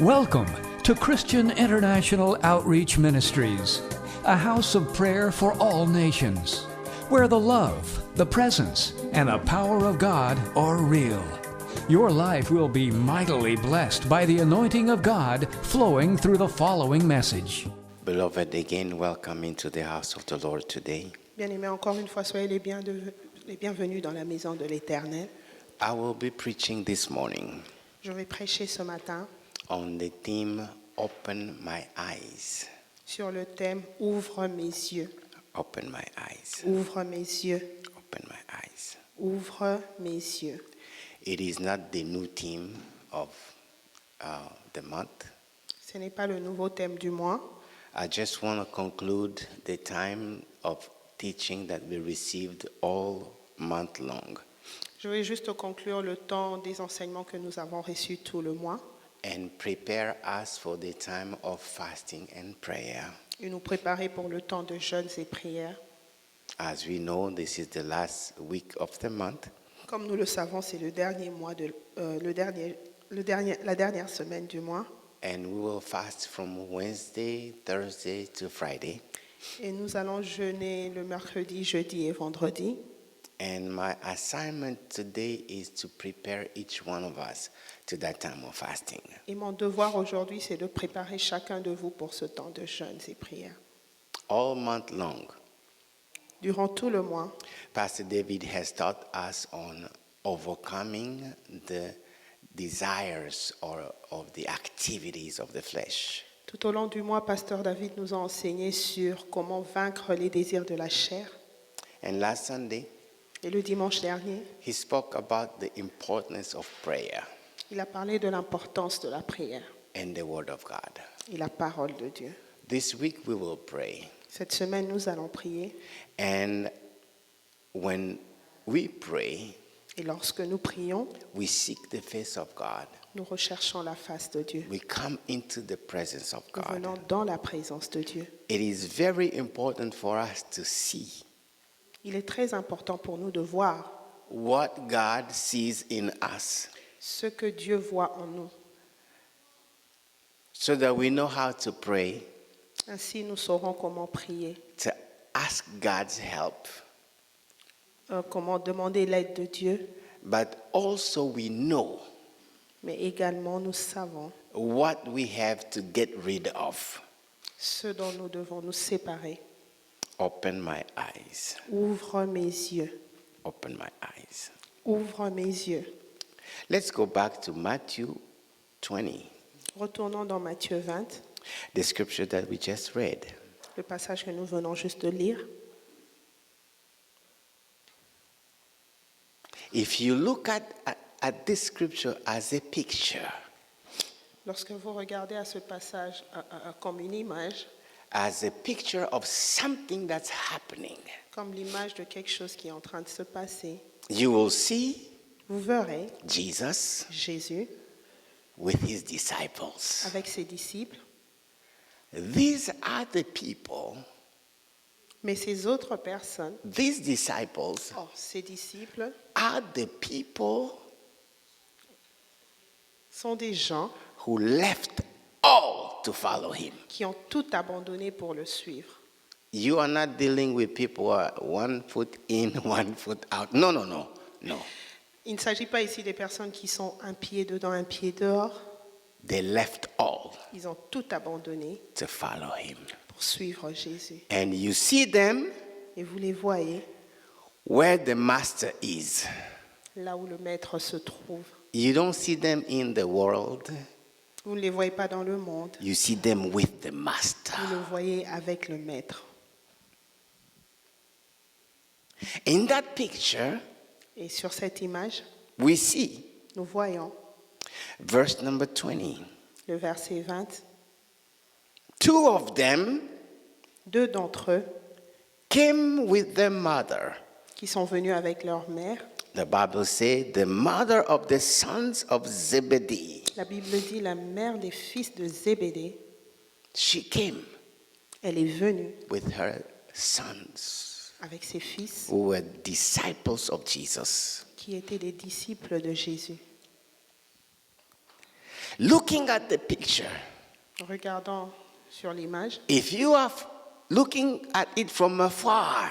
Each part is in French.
Welcome to Christian International Outreach Ministries, a house of prayer for all nations, where the love, the presence, and the power of God are real. Your life will be mightily blessed by the anointing of God flowing through the following message. Beloved, again, welcome into the house of the Lord today. Bien-aimés, encore une fois, soyez les bienvenus dans la maison de l'Éternel. I will be preaching this morning Je vais prêcher ce matin on the theme, Open My Eyes. sur le thème « Ouvre mes yeux ». Open my eyes. Ouvre mes yeux. Open my eyes. Ouvre mes yeux. It is not the new theme of the month. Ce n'est pas le nouveau thème du mois. I just want to conclude the time of teaching that we received all month long Je vais juste conclure le temps des enseignements que nous avons reçus tout le mois and prepare us for the time of fasting and prayer. et nous préparer pour le temps de jeûnes et prières. As we know, this is the last week of the month. Comme nous le savons, c'est le dernier mois la dernière semaine du mois. And we will fast from Wednesday, Thursday to Friday. Et nous allons jeûner le mercredi, jeudi et vendredi. And my assignment today is to prepare each one of us to that time of fasting. Et mon devoir aujourd'hui, c'est de préparer chacun de vous pour ce temps de jeûnes et prières. All month long, Durant tout le mois, Pastor David has taught us on overcoming the desires of the activities of the flesh. tout au long du mois, Pasteur David nous a enseigné sur comment vaincre les désirs de la chair. And last Sunday, Et le dimanche dernier, he spoke about the importance of prayer il a parlé de l'importance de la prière and the Word of God. et la parole de Dieu. This week we will pray. Cette semaine, nous allons prier. And when we pray, Et lorsque nous prions, we seek the face of God. nous recherchons la face de Dieu. We come into the presence of Nous venons God. dans la présence de Dieu. It is very important for us to see Il est très important pour nous de voir what God sees in us ce que Dieu voit en nous. so that we know how to pray, Ainsi, nous saurons comment prier, to ask God's help, comment demander l'aide de Dieu, but also we know mais également nous savons what we have to get rid of. ce dont nous devons nous séparer. Open my eyes. Ouvre mes yeux. Open my eyes. Ouvre mes yeux. Let's go back to Matthew 20, Retournons dans Matthieu 20, the scripture that we just read. le passage que nous venons juste de lire. If you look at this scripture as a picture, Lorsque vous regardez à ce passage comme une image, as a picture of something that's happening, comme l'image de quelque chose qui est en train de se passer, you will see vous verrez Jesus Jésus with his disciples. avec ses disciples, These are the people, mais ces autres personnes, these disciples ces disciples, are the people sont des gens who left all to follow him. qui ont tout abandonné pour le suivre. You are not dealing with people who are 1 foot in, 1 foot out. No. Il ne s'agit pas ici des personnes qui sont un pied dedans, un pied dehors. They left all Ils ont tout abandonné to follow him. pour suivre Jésus. And you see them Et vous les voyez where the master is. là où le maître se trouve. You don't see them in the world. Vous ne les voyez pas dans le monde. You see them with the master. Vous le voyez avec le maître. In that picture, Et sur cette image, we see nous voyons verse number 20. le verset 20. Two of them Deux d'entre eux came with their mother. qui sont venus avec leur mère. The Bible says the mother of the sons of Zebedee. La Bible dit la mère des fils de Zébédée. She came Elle est venue with her sons avec ses fils who were disciples of Jesus. qui étaient des disciples de Jésus. Looking at the picture, Regardant sur l'image, if you are looking at it from afar,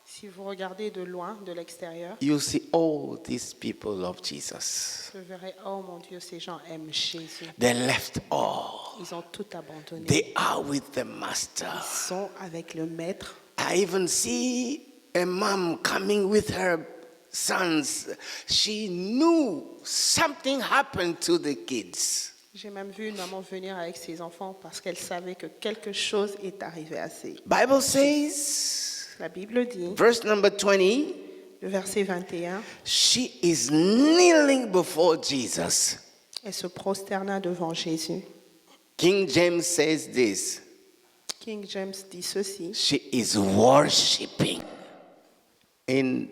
si vous regardez de loin, de l'extérieur, you see all these people love Jesus. vous verrez, oh mon Dieu, ces gens aiment Jésus. They left all. Ils ont tout abandonné. They are with the master. Ils sont avec le maître. I even see a mom coming with her sons. She knew something happened to the kids. J'ai même vu une maman venir avec ses enfants parce qu'elle savait que quelque chose est arrivé à ses. Bible says, La Bible dit, verse number 20, le verset 21, she is kneeling before Jesus. elle se prosterna devant Jésus. King James says this, King James dit ceci, she is worshiping. In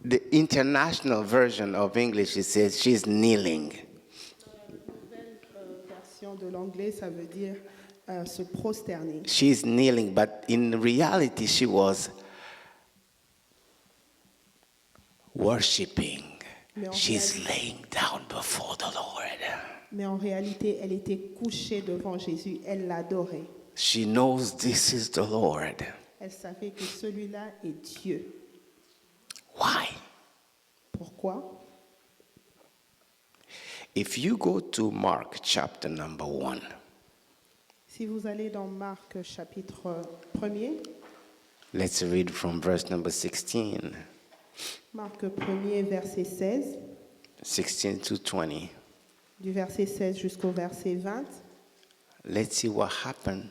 the international version of English, it says she's kneeling. version de l'anglais, ça veut dire se prosterner. She's kneeling, but in reality, she was worshiping. She's laying down before the Lord. Mais en réalité, elle était couchée devant Jésus, elle l'adorait. She knows this is the Lord. Elle savait que celui-là est Dieu. Why? Pourquoi? If you go to Mark chapter number 1, Si vous allez dans Marc chapitre 1er, let's read from verse number 16, Marc 1er verset 16, 16 to 20. du verset 16 jusqu'au verset 20, Let's see what happened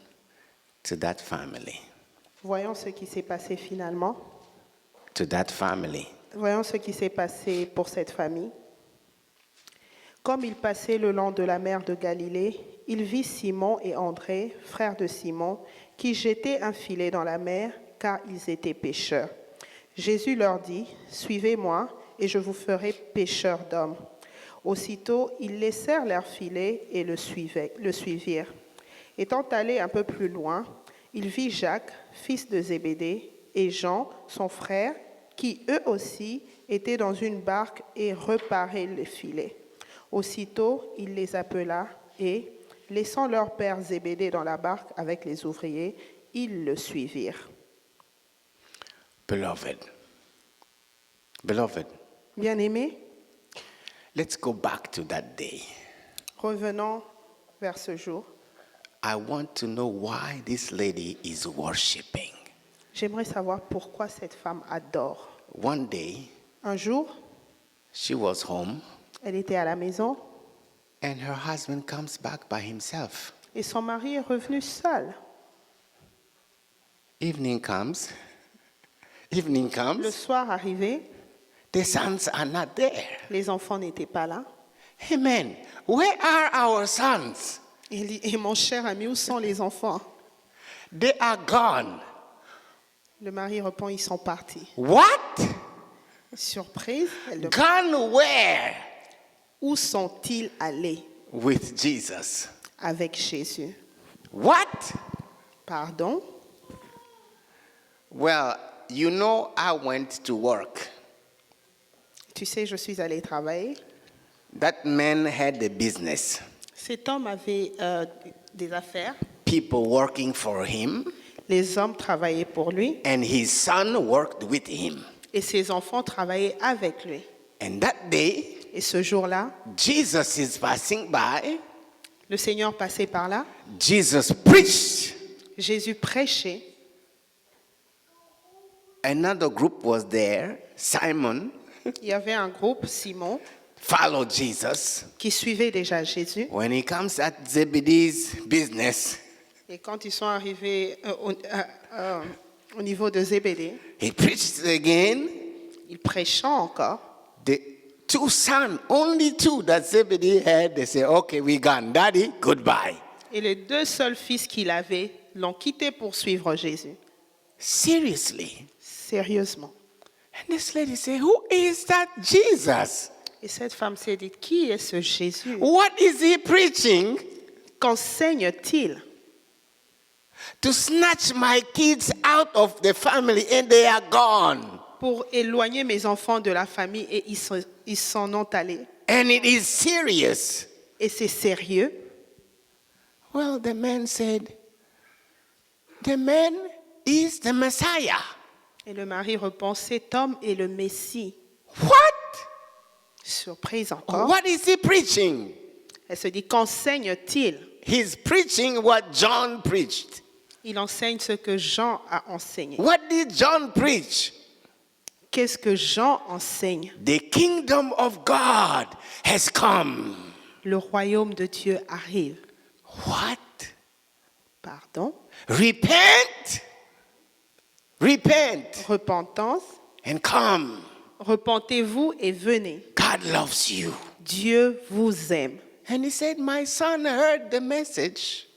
to that family. voyons ce qui s'est passé finalement. To that family. Voyons ce qui s'est passé pour cette famille. Comme il passait le long de la mer de Galilée, il vit Simon et André, frères de Simon, qui jetaient un filet dans la mer, car ils étaient pêcheurs. Jésus leur dit, « Suivez-moi, et je vous ferai pêcheurs d'hommes. » Aussitôt, ils laissèrent leur filet et le suivirent. Étant allé un peu plus loin, il vit Jacques, fils de Zébédée, et Jean, son frère, qui eux aussi étaient dans une barque et reparaient le filet. Aussitôt, il les appela et, laissant leur père Zébédée dans la barque avec les ouvriers, ils le suivirent. Beloved, Bien-aimés, let's go back to that day. revenons vers ce jour. I want to know why this lady is worshiping. J'aimerais savoir pourquoi cette femme adore. One day, Un jour, she was home elle était à la maison and her husband comes back by himself. et son mari est revenu seul. Evening comes, Le soir arrivé, the sons are not there. les enfants n'étaient pas là. Amen. Where are our sons? Il dit, et mon cher ami, où sont les enfants? They are gone. Le mari répond, ils sont partis. What? Surprise, elle demande, Gone where? où sont-ils allés With Jesus. avec Jésus? What? Pardon? Well, you know, I went to work. Tu sais, je suis allée travailler. That man had a business. Cet homme avait des affaires. People working for him, Les hommes travaillaient pour lui and his son worked with him. et ses enfants travaillaient avec lui. And that day, Et ce jour-là, Jesus is passing by. le Seigneur passait par là. Jesus preached. Jésus prêchait. Another group was there. Simon Il y avait un groupe, Simon, followed Jesus. qui suivait déjà Jésus. When he comes at Zebedee's business, Et quand ils sont arrivés au niveau de Zébédée, he preached again. il prêchait encore. The two sons, only two that Zebedee had, they say, okay, we gone. Daddy, goodbye. Et les deux seuls fils qu'il avait l'ont quitté pour suivre Jésus. Seriously. Sérieusement. And this lady said, who is that Jesus? Et cette femme s'est dit, qui est ce Jésus? What is he preaching? Qu'enseigne-t-il? To snatch my kids out of the family and they are gone. pour éloigner mes enfants de la famille et ils s'en ont allés. And it is serious. Et c'est sérieux. Well, the man said, the man is the Messiah. Et le mari repense, cet homme est le Messie. What? Surprise encore. What is he preaching? Elle se dit, qu'enseigne-t-il? He's preaching what John preached. Il enseigne ce que Jean a enseigné. What did John preach? Qu'est-ce que Jean enseigne? The kingdom of God has come. Le royaume de Dieu arrive. What? Pardon? Repent. Repent Repentance. and come. Repentez-vous et venez. God loves you. Dieu vous aime. And he said, my son heard the message.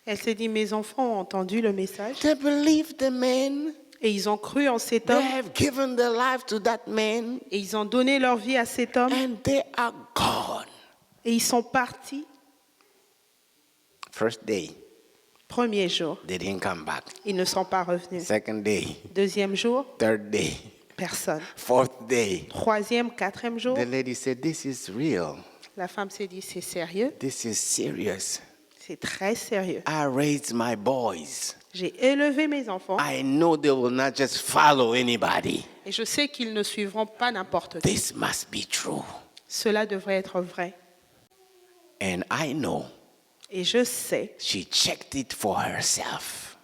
Elle s'est dit, mes enfants ont entendu le message They believed the man. et ils ont cru en cet They homme have given their life to that man. et ils ont donné leur vie à cet homme And they are gone. et ils sont partis. First day, Premier jour, they didn't come back. ils ne sont pas revenus. Second day, Deuxième jour, third day, personne. fourth day. Troisième, quatrième jour, The lady said, this is real. la femme s'est dit, c'est sérieux, This is serious. c'est très sérieux. I raised my boys. J'ai élevé mes enfants I know they will not just follow anybody. et je sais qu'ils ne suivront pas n'importe qui. This must be true. Cela devrait être vrai. And I know Et je sais, she checked it for herself.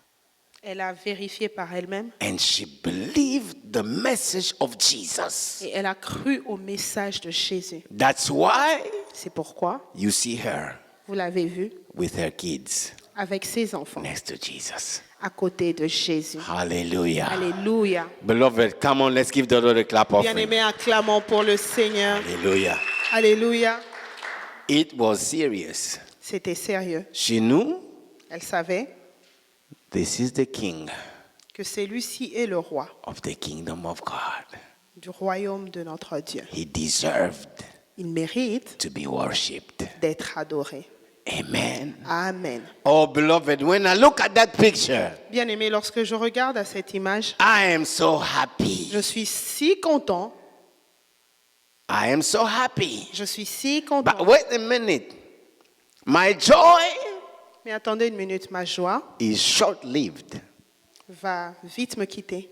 elle a vérifié par elle-même And she believed the message of Jesus. et elle a cru au message de Jésus. That's why C'est pourquoi, you see her vous l'avez vu, with her kids avec ses enfants, next to Jesus. à côté de Jésus. Hallelujah. Alléluia. Beloved, come on, let's give the Lord a clap offering. Bien-aimés, acclamons pour le Seigneur. Hallelujah. Alléluia. It was serious. C'était sérieux. She knew Elle savait this is the king que celui-ci est le roi of the kingdom of God. du royaume de notre Dieu. He deserved Il mérite to be worshipped. d'être adoré. Amen. Amen. Oh, beloved, when I look at that picture, Bien-aimés, lorsque je regarde à cette image, I am so happy. je suis si content. I am so happy. Je suis si But content. wait a minute. My joy Mais attendez une minute, ma joie is short-lived va vite me quitter.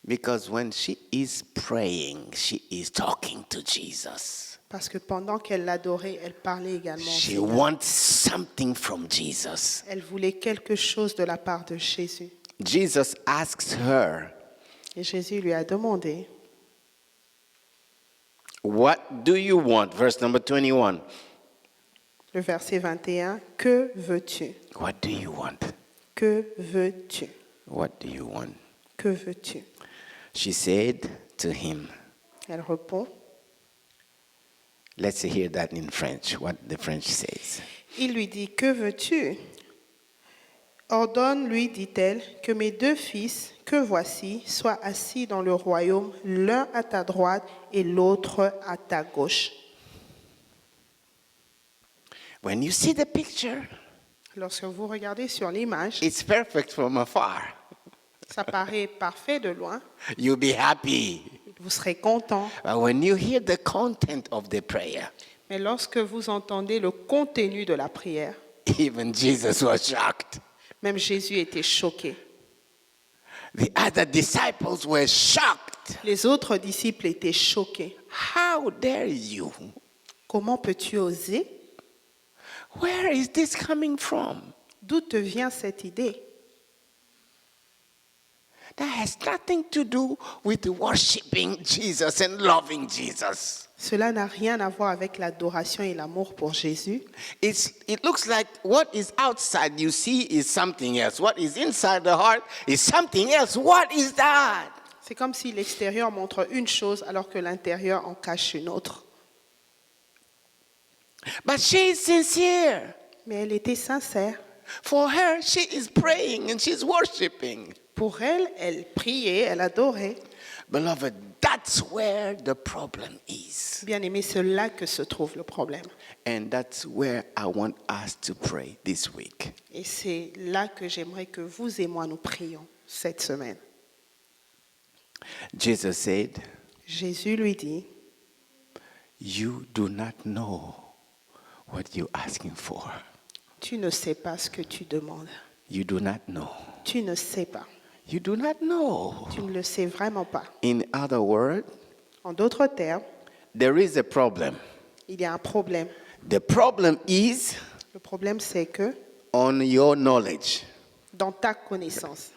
because when she is praying, she is talking to Jesus. Parce que pendant qu'elle l'adorait, elle parlait également. au She Seigneur. wants something from Jesus. Elle voulait quelque chose de la part de Jésus. Jesus asks her, Et Jésus lui a demandé, what do you want? Verse number 21. le verset 21, que veux-tu? What do you want? Que veux-tu? What do you want? Que veux-tu? She said to him, Elle répond, let's hear that in French, what the French says. il lui dit, que veux-tu? Ordonne-lui, dit-elle, que mes deux fils, que voici, soient assis dans le royaume, l'un à ta droite et l'autre à ta gauche. When you see the picture, Lorsque vous regardez sur l'image, it's perfect from afar. ça paraît parfait de loin, You'll be happy. vous serez content. But when you hear the content of the prayer, Mais lorsque vous entendez le contenu de la prière, even Jesus was shocked. même Jésus était choqué. The other disciples were shocked. Les autres disciples étaient choqués. How dare you? Comment peux-tu oser? Where is this coming from? D'où te vient cette idée? That has nothing to do with worshiping Jesus and loving Jesus. Cela n'a rien à voir avec l'adoration et l'amour pour Jésus. It looks like what is outside you see is something else. What is inside the heart is something else. What is that? C'est comme si l'extérieur montre une chose alors que l'intérieur en cache une autre. But she is sincere. Mais elle était sincère. For her, she is praying and she's worshiping. Pour elle, elle priait, elle adorait. Beloved, that's where the problem is. Bien aimé, c'est là que se trouve le problème. And that's where I want us to pray this week. Et c'est là que j'aimerais que vous et moi nous prions cette semaine. Jesus said, Jésus lui dit, you do not know what you're asking for. tu ne sais pas ce que tu demandes. You do not know. Tu ne sais pas. You do not know. Tu ne le sais vraiment pas. In other words, En d'autres termes, there is a problem. il y a un problème. The problem is Le problème, c'est que on your knowledge. dans ta connaissance,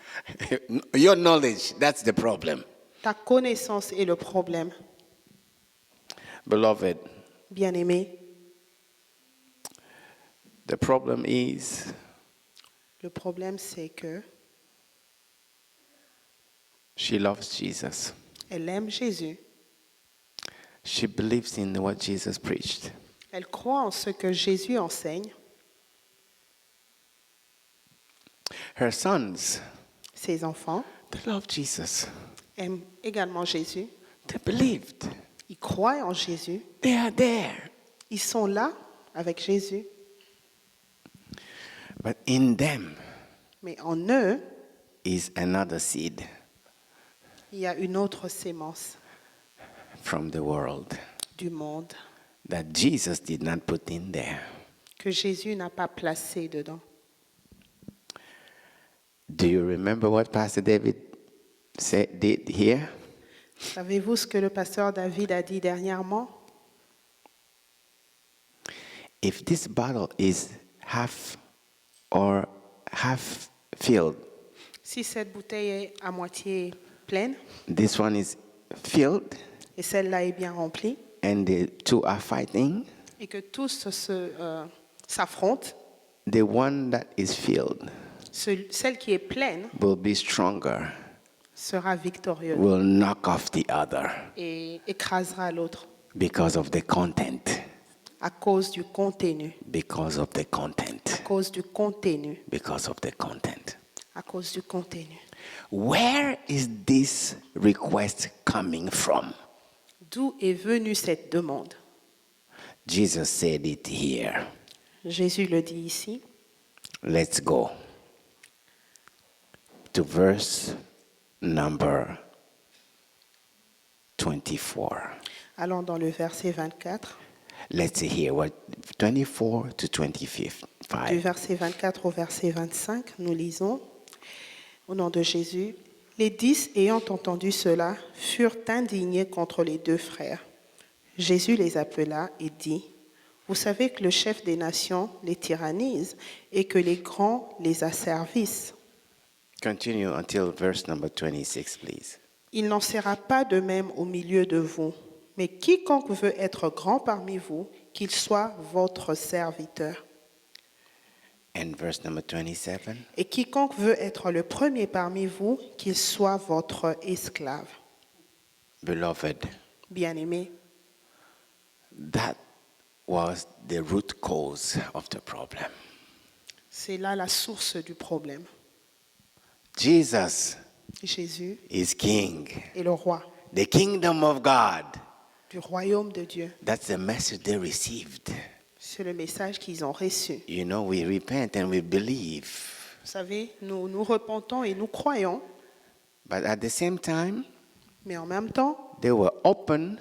Your knowledge, that's the problem. ta connaissance est le problème. Beloved, Bien-aimé, the problem is le problème, c'est que she loves Jesus. elle aime Jésus. She believes in what Jesus preached. Elle croit en ce que Jésus enseigne. Her sons, Ses enfants they love Jesus. aiment également Jésus. They believed. Ils croient en Jésus. They are there. Ils sont là avec Jésus. But in them Mais en eux, is another seed il y a une autre sémence from the world du monde that Jesus did not put in there. que Jésus n'a pas placée dedans. Do you remember what Pastor David did here? Savez-vous ce que le pasteur David a dit dernièrement? If this bottle is half or half filled, Si cette bouteille est à moitié pleine this one is filled, et celle-là est bien remplie and the two are fighting, et que tous s'affrontent, the one that is filled celle qui est pleine will be stronger, sera victorieuse will knock off the other et écrasera l'autre because of the content. à cause du contenu, Because of the content. à cause du contenu, Because of the content. à cause du contenu. Where is this request coming from? D'où est venue cette demande? Jesus said it here. Jésus le dit ici. Let's go to verse number 24. Allons dans le verset 24. Let's see here what 24 to 25. Du verset 24 au verset 25, nous lisons, au nom de Jésus, les 10 ayant entendu cela furent indignés contre les deux frères. Jésus les appela et dit, vous savez que le chef des nations les tyrannise et que les grands les asservissent. Continue until verse number 26, please. Il n'en sera pas de même au milieu de vous, mais quiconque veut être grand parmi vous, qu'il soit votre serviteur. And verse number 27. Et quiconque veut être le premier parmi vous, qu'il soit votre esclave. Beloved, Bien-aimé, that was the root cause of the problem. c'est là la source du problème. Jesus Jésus is king. est le roi The kingdom of God. du royaume de Dieu. That's the message they received. C'est le message qu'ils ont reçu. You know, we repent and we believe. Vous savez, nous repentons et nous croyons, But at the same time, mais en même temps, they were open.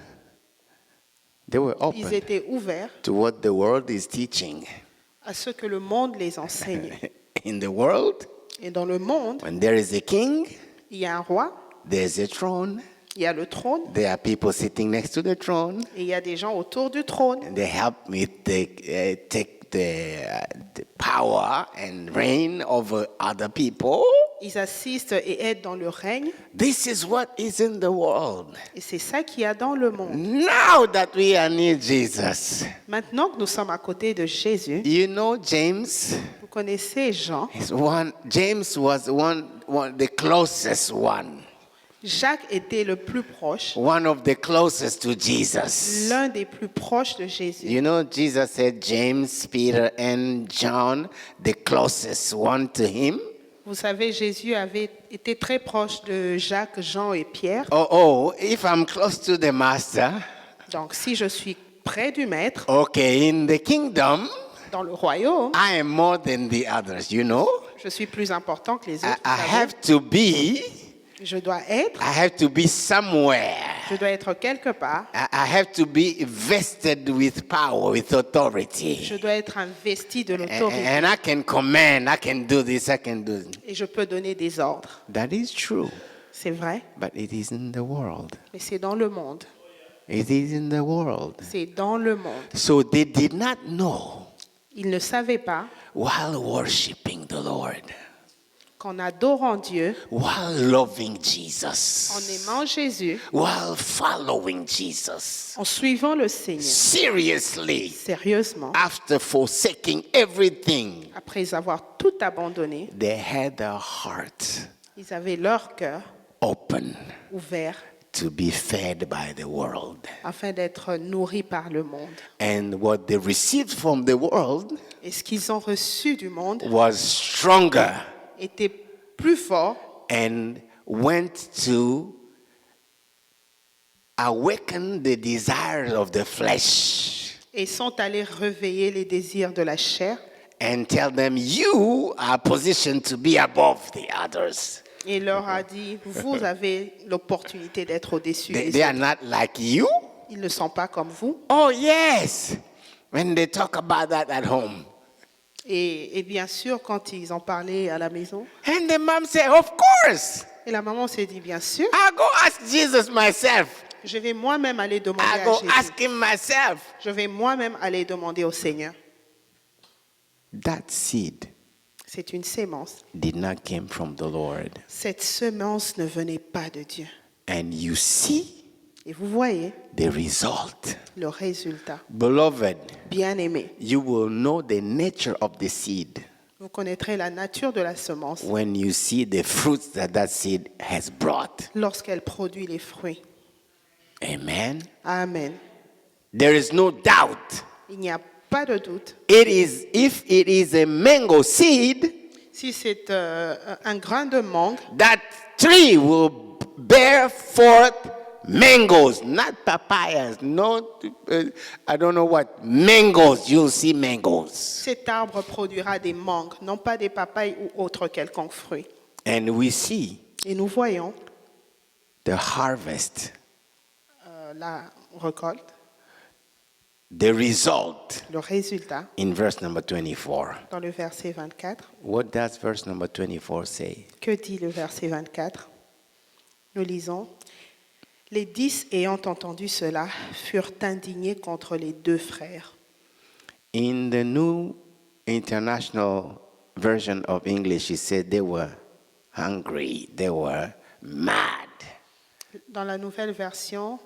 They were ils open étaient ouverts to what the world is teaching. à ce que le monde les enseigne. In the world, Et dans le monde, when there is a king, il y a un roi, there's a throne. il y a le trône, There are people sitting next to the throne. et il y a des gens autour du trône. And they help me take the power and reign over other people. Ils assistent et aident dans le règne. This is what is in the world. Et c'est ça qu'il y a dans le monde. Now that we are near Jesus, Maintenant que nous sommes à côté de Jésus, you know James. vous connaissez Jean. James was the closest one. Jacques était le plus proche, One of the closest to Jesus. l'un des plus proches de Jésus. You know, Jesus said James, Peter, and John, the closest one to him. Vous savez, Jésus avait été très proche de Jacques, Jean et Pierre. Oh, if I'm close to the master, Donc, si je suis près du Maître, okay, in the kingdom, dans le royaume, I am more than the others, you know. je suis plus important que les I autres. vous savez. have to be Je dois être. I have to be somewhere. Je dois être quelque part. I have to be vested with power, with authority. Je dois être investi de l'autorité. And I can command, I can do this, I can do this. Et je peux donner des ordres. That is true, C'est vrai, but it is in the world. mais c'est dans le monde. It is in the world. C'est dans le monde. So they did not know Ils ne savaient pas while worshiping the Lord, qu'en adorant Dieu, while loving en Jesus, aimant Jésus, while following Jesus, en suivant le Seigneur, seriously, sérieusement, after forsaking everything, après avoir tout abandonné, they had a heart ils avaient leur cœur open ouvert to be fed by the world. afin d'être nourris par le monde. And what they received from the world Et ce qu'ils ont reçu du monde was stronger était plus fort and went to awaken the desires of the flesh et sont allés réveiller les désirs de la chair and tell them, you are positioned to be above the others. et leur a dit, vous avez l'opportunité d'être au-dessus They des are autres. not like you. Ils ne sont pas comme vous. Oh, yes. When they talk about that at home. Et bien sûr, quand ils en parlaient à la maison, And the mom said, of course. et la maman s'est dit, bien sûr, I'll go ask Jesus myself. je vais moi-même aller demander I'll à go Jésus. ask him myself. Je vais moi-même aller demander au Seigneur. That seed C'est une sémence. did not come from the Lord. Cette semence ne venait pas de Dieu. And you see Et vous voyez the result. le résultat. Beloved, Bien-aimé, you will know the nature of the seed vous connaîtrez la nature de la semence when you see the fruits that that seed has brought. lorsqu'elle produit les fruits. Amen. Amen. There is no doubt. Il n'y a pas de doute. If it is a mango seed, Si c'est un grain de mangue, that tree will bear forth mangoes, not papayas, I don't know what, mangoes, you'll see mangoes. cet arbre produira des mangues, non pas des papayes ou autre quelconque fruit. And we see Et nous voyons the harvest, la récolte, the result le résultat, in verse number 24. dans le verset 24. What does verse number 24 say? Que dit le verset 24? Nous lisons. Les 10 ayant entendu cela furent indignés contre les deux frères. In the New International Version of English, it said they were hungry, they were mad. Dans la nouvelle version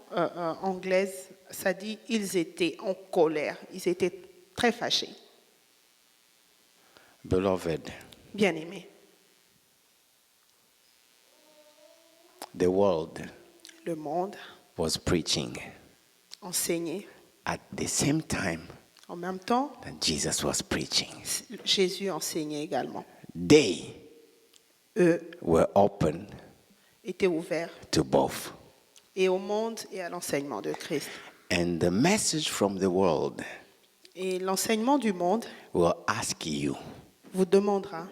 anglaise, ça dit ils étaient en colère, ils étaient très fâchés. Beloved, Bien-aimés, the world le monde was preaching enseignait at the same time en même temps, that Jesus was preaching. Jésus enseignait également. They Eux were open étaient ouverts to both. et au monde et à l'enseignement de Christ. And the message from the world Et l'enseignement du monde will ask you vous demandera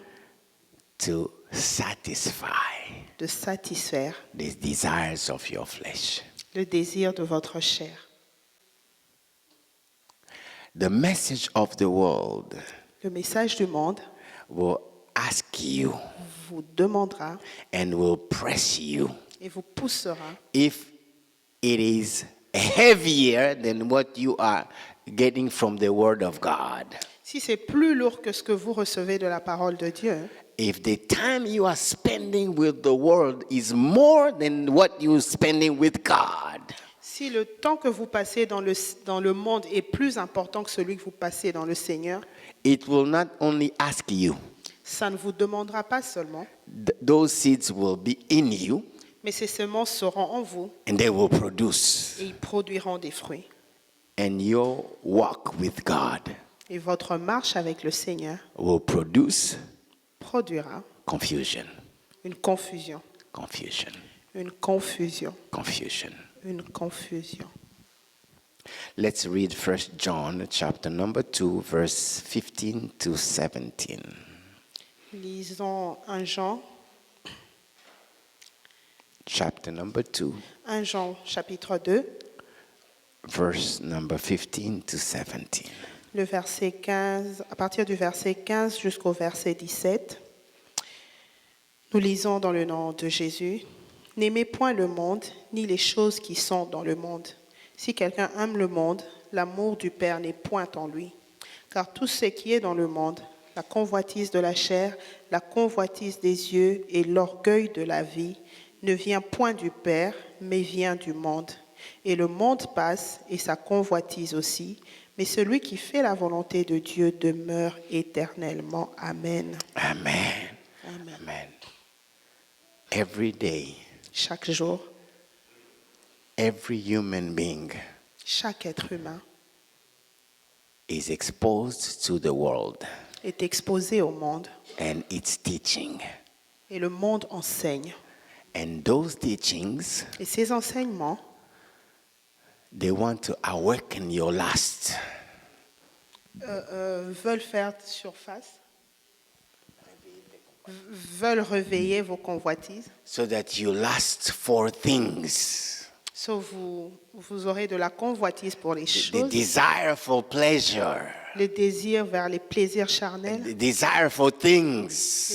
to satisfy de satisfaire the desires of your flesh. le désir de votre chair. The message of the world Le message du monde will ask you vous demandera and will press you et vous poussera if it is heavier than what you are getting from the Word of God. si c'est plus lourd que ce que vous recevez de la parole de Dieu. If the time you are spending with the world is more than what you're spending with God, Si le temps que vous passez dans le monde est plus important que celui que vous passez dans le Seigneur, it will not only ask you, ça ne vous demandera pas seulement, those seeds will be in you mais ces semences seront en vous and they will produce. et ils produiront des fruits. And your walk with God Et votre marche avec le Seigneur will produce produira confusion, une confusion, confusion, une confusion, confusion. une confusion. Let's read 1 John chapter number 2, verse 15 to 17. Lisons 1 Jean, chapter number 2, 1 Jean chapitre 2, verse number 15 to 17. le verset 15, à partir du verset 15 jusqu'au verset 17. Nous lisons dans le nom de Jésus. N'aimez point le monde, ni les choses qui sont dans le monde. Si quelqu'un aime le monde, l'amour du Père n'est point en lui. Car tout ce qui est dans le monde, la convoitise de la chair, la convoitise des yeux et l'orgueil de la vie, ne vient point du Père, mais vient du monde. Et le monde passe et sa convoitise aussi, mais celui qui fait la volonté de Dieu demeure éternellement. Amen. Amen. Amen. Amen. Every day, Chaque jour, every human being chaque être humain is exposed to the world est exposé au monde and its teaching. et le monde enseigne. And those teachings, Et ces enseignements they want to awaken your lust. veulent faire surface, veulent réveiller vos convoitises. So that you lust for things. So vous aurez de la convoitise pour les The choses, desire for pleasure. le désir vers les plaisirs charnels, The desire for le things.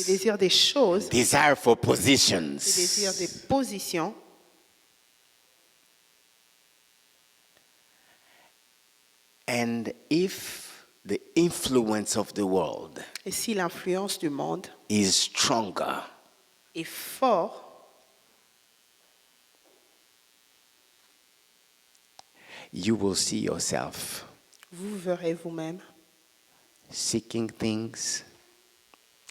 désir des choses, Desire for le positions. désir des positions. And if the influence of the world Et si l'influence du monde is stronger, est forte, you will see yourself vous verrez vous-même seeking things,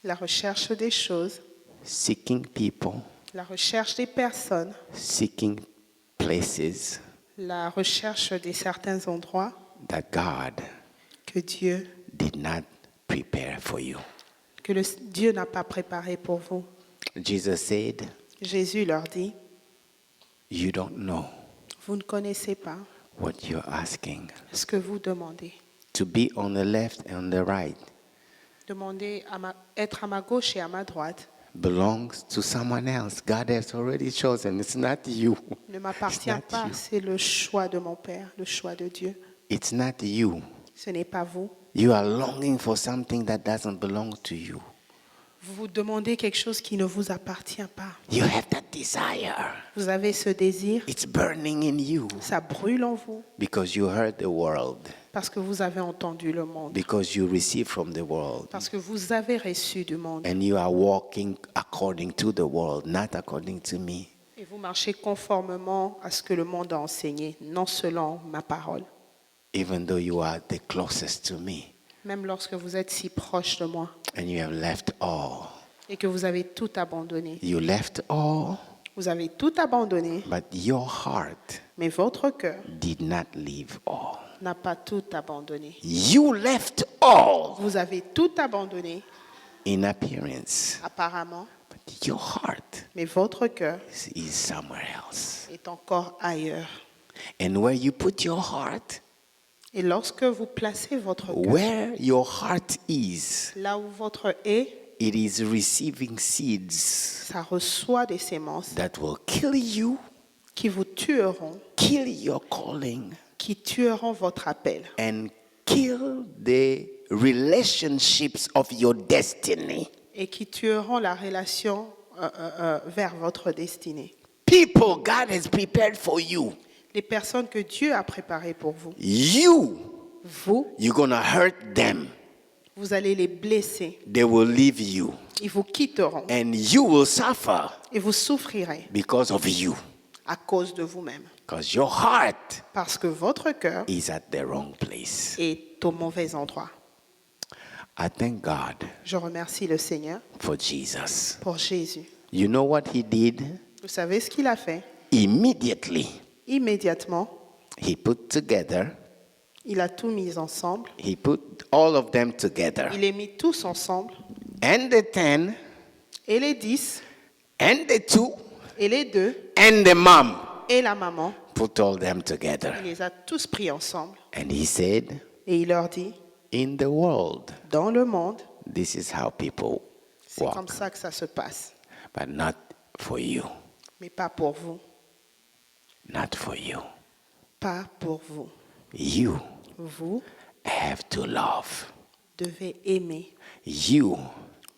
la recherche des choses, seeking people, la recherche des personnes, seeking places la recherche de certains endroits that God que Dieu n'a pas préparé pour vous. Jesus said, Jésus leur dit, you don't know vous ne connaissez pas what you're asking. ce que vous demandez. To be on the left and on the right Demandez être à ma gauche et à ma droite belongs to someone else. God has already chosen. It's not you. ne It's m'appartient not pas, you. c'est le choix de mon Père, le choix de Dieu. It's not you. Ce n'est pas vous. You are longing for something that doesn't belong to you. Vous vous demandez quelque chose qui ne vous appartient pas. You have that desire. Vous avez ce désir, It's burning in you ça brûle en vous because you heard the world, parce que vous avez entendu le monde, because you receive from the world, parce que vous avez reçu du monde and you are walking according to the world, not according to me. et vous marchez conformément à ce que le monde a enseigné, non selon ma parole. Even though you are the closest to me, Même lorsque vous êtes si proche de moi and you have left all. et que vous avez tout abandonné. You left all, Vous avez tout abandonné, but your heart mais votre cœur did not leave all. n'a pas tout abandonné. You left all Vous avez tout abandonné, in appearance, apparemment, but your heart mais votre cœur is somewhere else. est encore ailleurs. And where you put your heart, Et lorsque vous placez votre cœur where your heart is, là où votre est, it is receiving seeds ça reçoit des semences that will kill you, qui vous tueront, kill your calling, qui tueront votre appel and kill the relationships of your destiny. et qui tueront la relation vers votre destinée. People God has prepared for you. Les personnes que Dieu a préparées pour vous, You're gonna hurt them. vous allez les blesser, They will leave you. ils vous quitteront And you will suffer et vous souffrirez because of you. à cause de vous-même. Because your heart Parce que votre cœur is at the wrong place. est au mauvais endroit. I thank God Je remercie le Seigneur for Jesus. pour Jésus. You know what he did? Vous savez ce qu'il a fait? Immediately, Immédiatement, he put together, il a tout mis ensemble. he put all of them together. Il les mit tous ensemble. And the 10, Et les 10, and the 2, et les 2, and the mom, et la maman. put all them together. Il les a tous pris ensemble. And he said, Et il leur dit, in the world, dans le monde, this is how people c'est comme walk, ça que ça se passe. but not for you. mais pas pour vous. Not for you. Pas pour vous. You Vous have to love. devez aimer. You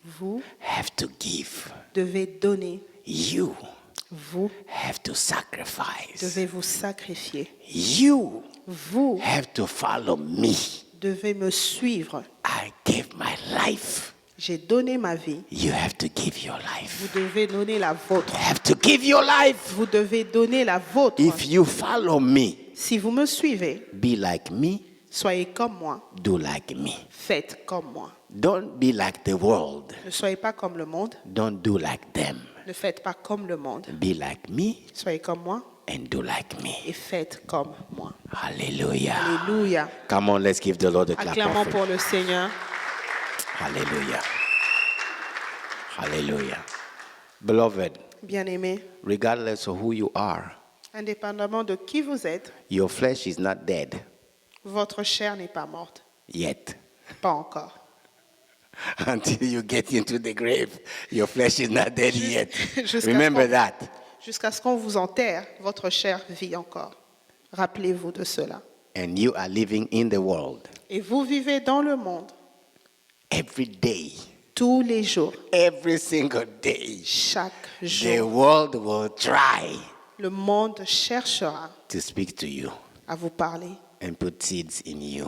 Vous have to give. devez donner. You Vous have to sacrifice. devez vous sacrifier. You Vous have to follow me. devez me suivre. I gave my life. J'ai donné ma vie. You have to give your Vous life. devez donner la vôtre. You have to give your life. Vous devez donner la vôtre. If you follow me, Si vous me suivez, be like me, soyez comme moi. do like me. Faites comme moi. Don't be like the world. Ne soyez pas comme le monde. Don't do like them. Ne faites pas comme le monde. Be like me Soyez comme moi and do like me. et faites comme moi. Hallelujah. Alléluia. Come on, let's give the Lord a clap Acclamons offering. pour le Seigneur. Hallelujah. Hallelujah. Beloved, Bien-aimés, regardless of who you are, indépendamment de qui vous êtes, your flesh is not dead votre chair n'est pas morte. yet. Pas encore. Until you get into the grave, your flesh is not dead yet. Jusqu'à Remember ce qu'on- that. Jusqu'à ce qu'on vous enterre, votre chair vit encore. Rappelez-vous de cela. And you are living in the world Et vous vivez dans le monde every day, tous les jours, every single day. chaque The jour. world will try Le monde cherchera to speak to you à vous parler and put seeds in you.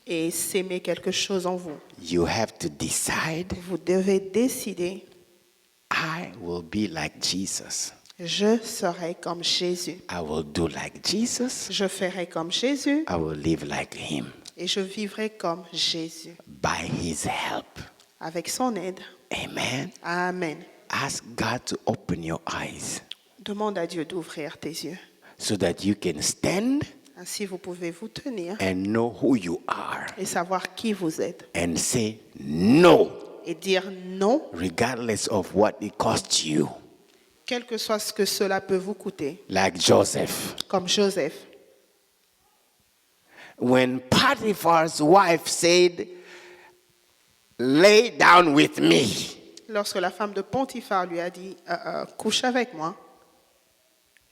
et s'aimer quelque chose en vous. You have to decide, Vous devez décider, I will be like Jesus. je serai comme Jésus. I will do like Jesus. Je ferai comme Jésus I will live like him. et je vivrai comme Jésus. By his help. Avec son aide. Amen. Amen. Ask God to open your eyes Demande à Dieu d'ouvrir tes yeux. so that you can stand Ainsi, vous pouvez vous tenir and know who you are et savoir qui vous êtes. and say no, Et dire non, regardless of what it costs you. quel que soit ce que cela peut vous coûter. Like Joseph. Comme Joseph. When Potiphar's wife said, lay down with me, Lorsque la femme de Pontiphar lui a dit couche avec moi,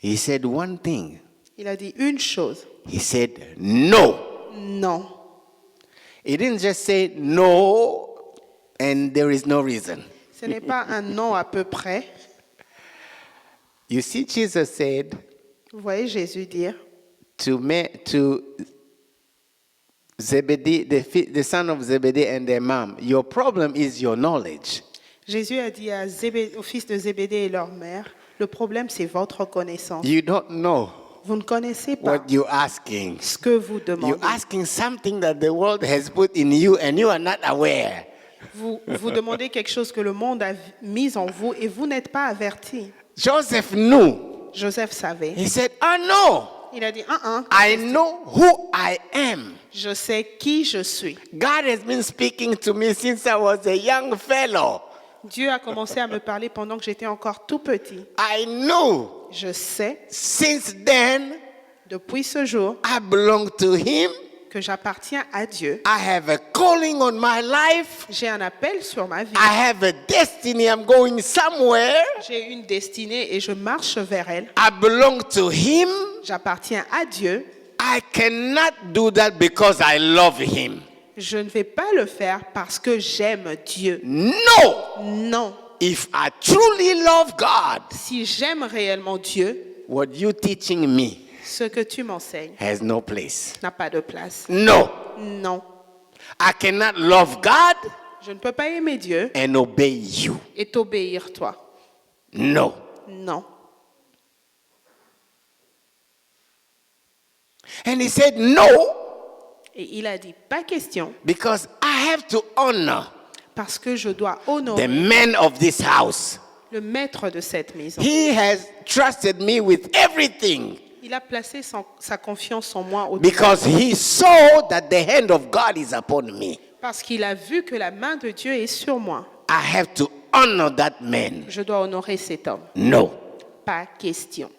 he said one thing. il a dit une chose. He said no. Non. He didn't just say no and there is no reason. Ce n'est pas un non à peu près. You see, Jesus said Vous voyez Jésus dire to Zebedee, the son of Zebedee and their mom, your problem is your knowledge. Jésus a dit aux fils de Zébédée et leur mère, le problème c'est votre connaissance. You don't know Vous ne connaissez pas what you're asking. ce que vous You're demandez. asking something that the world has put in you and you are not aware. Vous demandez quelque chose que le monde a mis en vous et vous n'êtes pas averti. Joseph knew. Joseph savait. He said, oh no, Il a dit, I know who I am. je sais qui je suis. God has been speaking to me since I was a young fellow. Dieu a commencé à me parler pendant que j'étais encore tout petit. I know Je sais, since then depuis ce jour, I belong to him. que j'appartiens à Dieu. I have a calling on my life. J'ai un appel sur ma vie. I have a destiny. I'm going somewhere. J'ai une destinée et je marche vers elle. I belong to him. J'appartiens à Dieu. I cannot do that because I love him. Je ne vais pas le faire parce que j'aime Dieu. No. Non. If I truly love God, Si j'aime réellement Dieu, what you teaching me ce que tu m'enseignes has no place. n'a pas de place. No. Non. I cannot love God Je ne peux pas aimer Dieu and obey you. et t'obéir toi. No. Non. And he said no Et il a dit, pas question, because I have to honor parce que je dois the honorer man of this house. le maître de cette maison. He has trusted me with everything Il a placé sa confiance en moi au because he saw that the hand of God is upon me. parce qu'il a vu que la main de Dieu est sur moi. I have to honor that man. Je dois honorer cet homme. No. Pas question.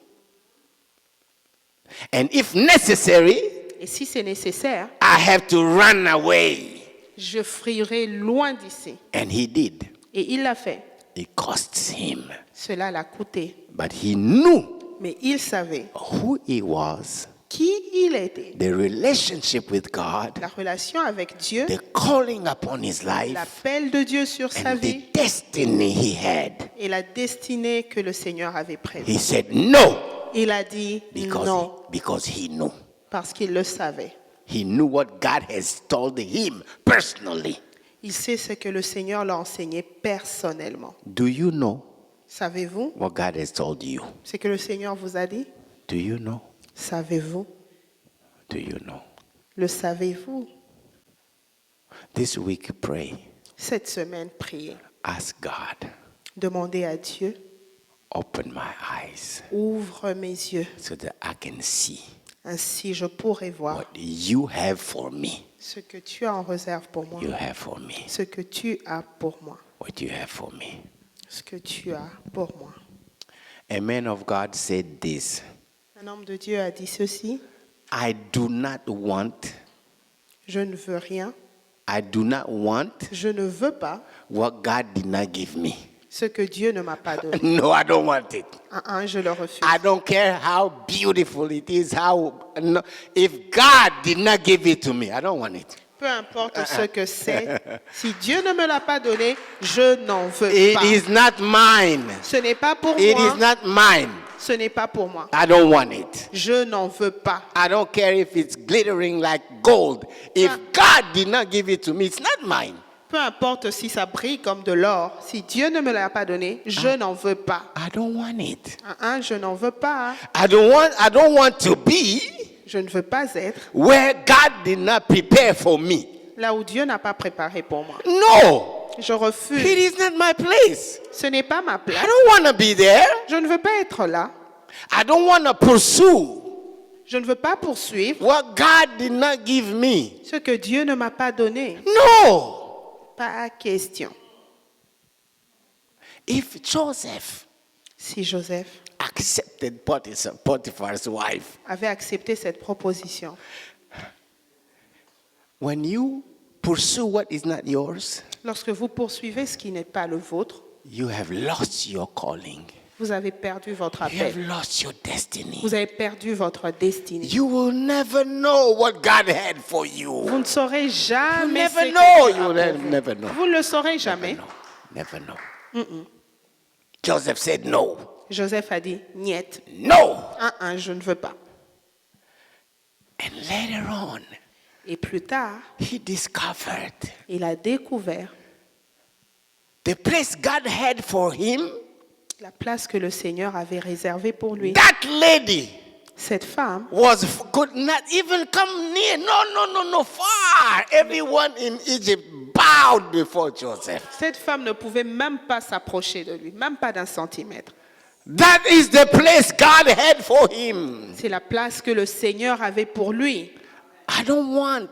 And if necessary, Et si c'est nécessaire, I have to run away. je fuirai loin d'ici. And he did. Et il l'a fait. It costs him. Cela l'a coûté. But he knew Mais il savait who he was, qui il était. the relationship with God, La relation avec Dieu, the calling upon his life, l'appel de Dieu sur sa and the vie destiny he had. et la destinée que le Seigneur avait prévue. He said no Il a dit non because he knew. parce qu'il le savait. He knew what God has told him personally. Il sait ce que le Seigneur l'a enseigné personnellement. Do you know Savez-vous what God has told you? ce que le Seigneur vous a dit? Do you know? Savez-vous? Do you know? Le savez-vous? This week, pray. Cette semaine, priez. Ask God, Demandez à Dieu, open my eyes ouvre mes yeux, so that I can see ainsi je pourrai voir what you have for me. ce que tu as en réserve pour moi, You have for me. ce que tu as pour moi, What you have for me. ce que tu as pour moi. A man of God said this: Un homme de Dieu a dit ceci, I do not want, je ne veux rien, I do not want je ne veux pas what God did not give me. ce que Dieu ne m'a pas donné. No, I don't want it. Je le refuse. I don't care how beautiful it is, no, if God did not give it to me, I don't want it. Peu importe ce que c'est, si Dieu ne me l'a pas donné, je n'en veux It pas. is not mine. Ce n'est pas pour It moi. is not mine. Ce n'est pas pour moi. I don't want it. Je n'en veux pas. I don't care if it's glittering like gold. If God did not give it to me, it's not mine. Peu importe si ça brille comme de l'or, si Dieu ne me l'a pas donné, je n'en veux pas. I don't want it. Je n'en veux pas. I don't want to be Je ne veux pas être where God did not prepare for me. là où Dieu n'a pas préparé pour moi. No, Je it refuse. is not my place. Ce n'est pas ma place. I don't want to be there. Je ne veux pas être là. I don't want to pursue Je ne veux pas poursuivre what God did not give me. ce que Dieu ne m'a pas donné. No. Pas question. If Joseph Si Joseph accepted Potiphar's wife, avait accepté cette proposition, when you pursue what is not yours, lorsque vous poursuivez ce qui n'est pas le vôtre, you have lost your calling. vous avez perdu votre You have appel. lost your destiny. Vous avez perdu votre destinée. You will never know what God had for Vous you. ne saurez You jamais ce never que know. Dieu a You pour will vous. never know. Vous ne le saurez jamais. Never know. Joseph said no. Joseph a dit, niet. No. Je ne veux pas. And later on, Et plus tard, he discovered il a découvert the place God had for him. la place que le Seigneur avait réservée pour lui. That lady Cette femme could not even come near. No, far. Everyone in Egypt bowed before Joseph. Cette femme ne pouvait même pas s'approcher de lui, même pas d'un centimètre. That is the place God had for him. C'est la place que le Seigneur avait pour lui. I don't want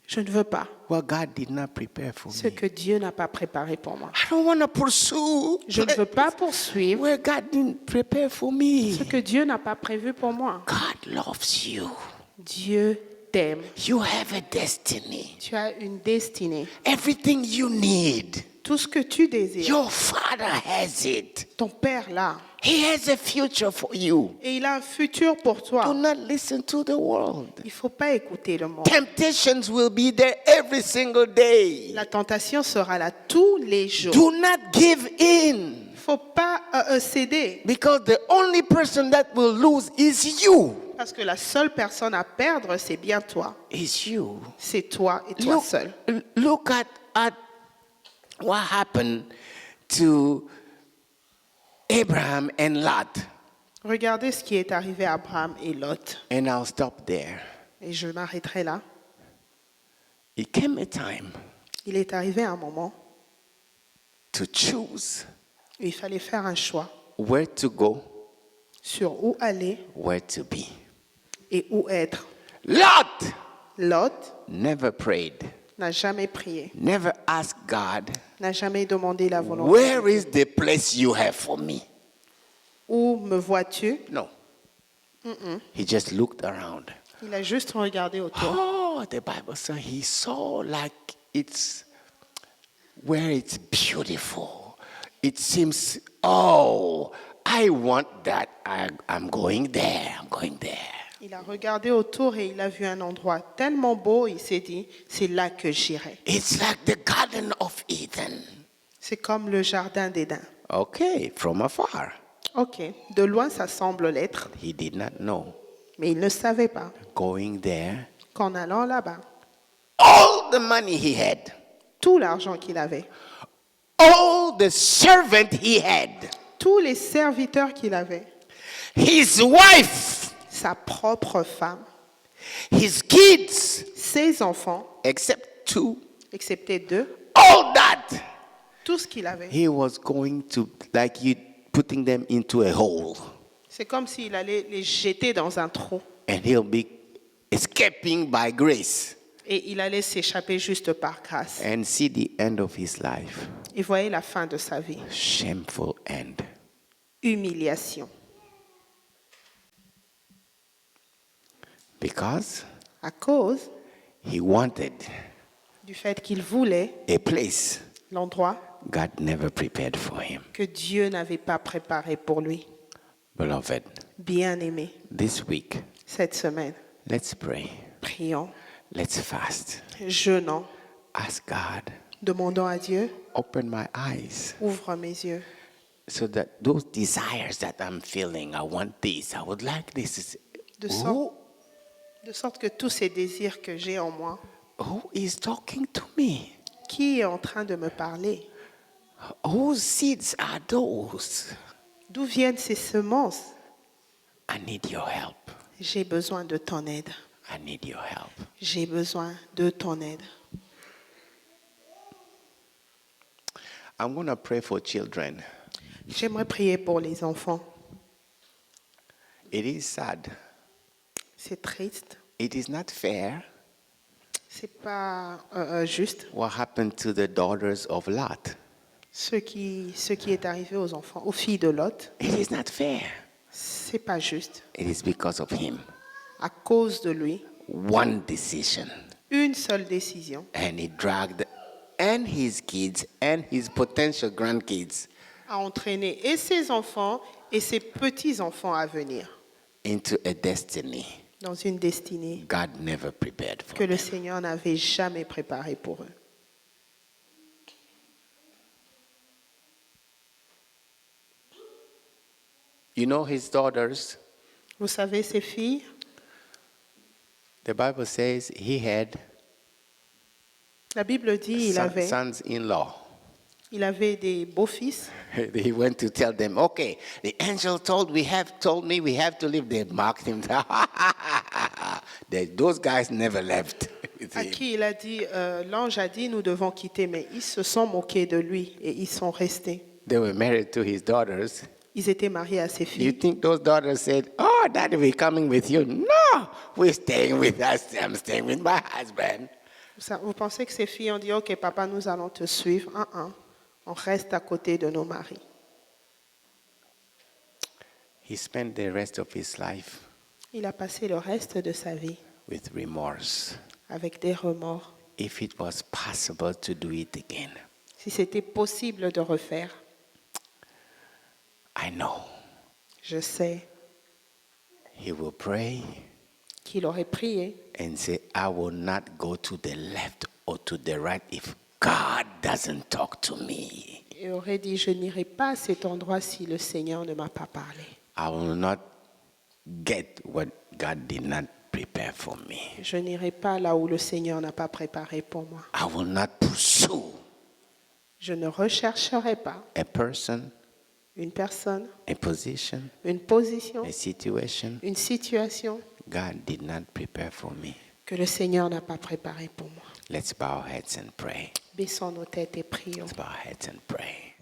Je ne veux pas what God did not prepare for ce me. que Dieu n'a pas préparé pour moi. I don't want to pursue Je ne veux pas poursuivre where God didn't prepare for me. ce que Dieu n'a pas prévu pour moi. God loves you. Dieu t'aime. You have a destiny. Tu as une destinée. Everything you need, Tout ce que tu désires, your Father has it. ton Père l'a. He has a future for you. Et il a un futur pour Do toi. not listen to the world. Il ne faut pas écouter le monde. Temptations will be there every single day. La tentation sera là tous les jours. Do not give in, Il ne faut pas céder. because the only person that will lose is you. Parce que la seule personne à perdre, c'est bien toi. Is you. C'est toi et toi Look, seul. look at what happened to Abraham and Lot. Regardez ce qui est arrivé à Abraham et Lot. And I'll stop there. Et je m'arrêterai là. It came a time Il est arrivé un moment to choose où il fallait faire un choix where to go, sur où aller where to be. et où être. Lot Lot never prayed, n'a jamais prié, never asked God, n'a jamais demandé la volonté. where is the place you have for me? Où me vois-tu? No. He just looked around. Il a juste regardé autour. Oh, the Bible says he saw like it's where it's beautiful. it seems, oh, I want that. I'm going there. I'm going there. Il a regardé autour et il a vu un endroit tellement beau, il s'est dit, c'est là que j'irai. It's like the Garden of Eden. C'est comme le jardin d'Éden. Okay, from afar. Ok, de loin ça semble l'être, He did not know. mais il ne savait pas Going there, qu'en allant là-bas, all the money he had, tout l'argent qu'il avait, all the servant he had, tous les serviteurs qu'il avait, his wife, sa propre femme, his kids, ses enfants, except 2, excepté 2, all that, tout ce qu'il avait. he was going to, like you putting them into a hole, C'est comme s'il allait les jeter dans un trou and he'll be escaping by grace et il allait s'échapper juste par grâce. and see the end of his life. Et voyez la fin de sa vie. Shameful end. Humiliation. Because À cause he wanted du fait qu'il voulait a place l'endroit God never prepared for him. que Dieu n'avait pas préparé pour lui. Beloved, Bien-aimé, this week, cette semaine, let's pray. prions, Let's fast. jeûnons, Ask God, demandons à Dieu, open my eyes ouvre mes yeux, so that those desires that I'm feeling, I want this, I would like this. de sorte que tous ces désirs que j'ai en moi, Who is talking to me? qui est en train de me parler? Whose seeds are those? D'où viennent ces semences? I need your help. J'ai besoin de ton aide. I need your help. J'ai besoin de ton aide. I'm going to pray for children. J'aimerais prier pour les enfants. It is sad. C'est triste. It is not fair C'est pas juste what happened to the daughters of Lot. ce qui est arrivé aux enfants, aux filles de Lot. It is not fair. C'est pas juste. It is because of him. À cause de lui, One decision. une seule décision And he dragged and his kids and his potential grandkids a entraîné et ses enfants et ses petits-enfants à venir into a destiny dans une destinée God never prepared for. que le Seigneur n'avait jamais préparée pour eux. You know his daughters, Vous savez, ces filles, the Bible says he had la Bible dit il avait sons-in-law. des beaux-fils. He went to tell them, okay, the angel told me we have to leave. They mocked him. Those guys never left. with À him. qui il a dit, l'ange a dit, nous devons quitter, mais ils se sont moqués de lui et ils sont restés. They were married to his daughters. Ils étaient mariés à ses You filles. think those daughters said, oh, Daddy, we're coming with you? No, we're staying with us. I'm staying with my husband. Vous pensez que ces filles ont dit, ok, papa, nous allons te suivre. On reste à côté de nos maris. He spent the rest of his life Il a passé le reste de sa vie with remorse. avec des remords. If it was possible to do it again, Si c'était possible de refaire, I know je sais he will pray qu'il aurait prié and say, I will not go to the left or to the right if God doesn't talk to me. et aurait dit, je n'irai pas à cet endroit si le Seigneur ne m'a pas parlé. I will not get what God did not prepare for me. Je n'irai pas là où le Seigneur n'a pas préparé pour moi. I will not pursue Je ne rechercherai pas a person, une personne, a position, une position, a situation une situation God did not prepare for me. que le Seigneur n'a pas préparé pour moi. Let's bow our heads and pray. Baissons nos têtes et prions. Let's bow our heads and pray.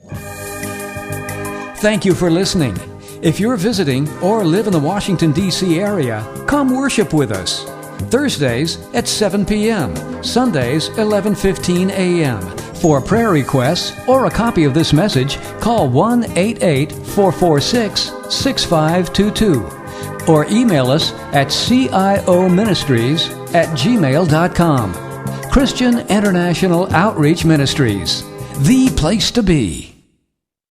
Thank you for listening. If you're visiting or live in the Washington, D.C. area, come worship with us. Thursdays at 7 p.m., Sundays 11:15 a.m. For prayer requests or a copy of this message, call 1-88-446-6522 or email us at cioministries@gmail.com. Christian International Outreach Ministries, the place to be.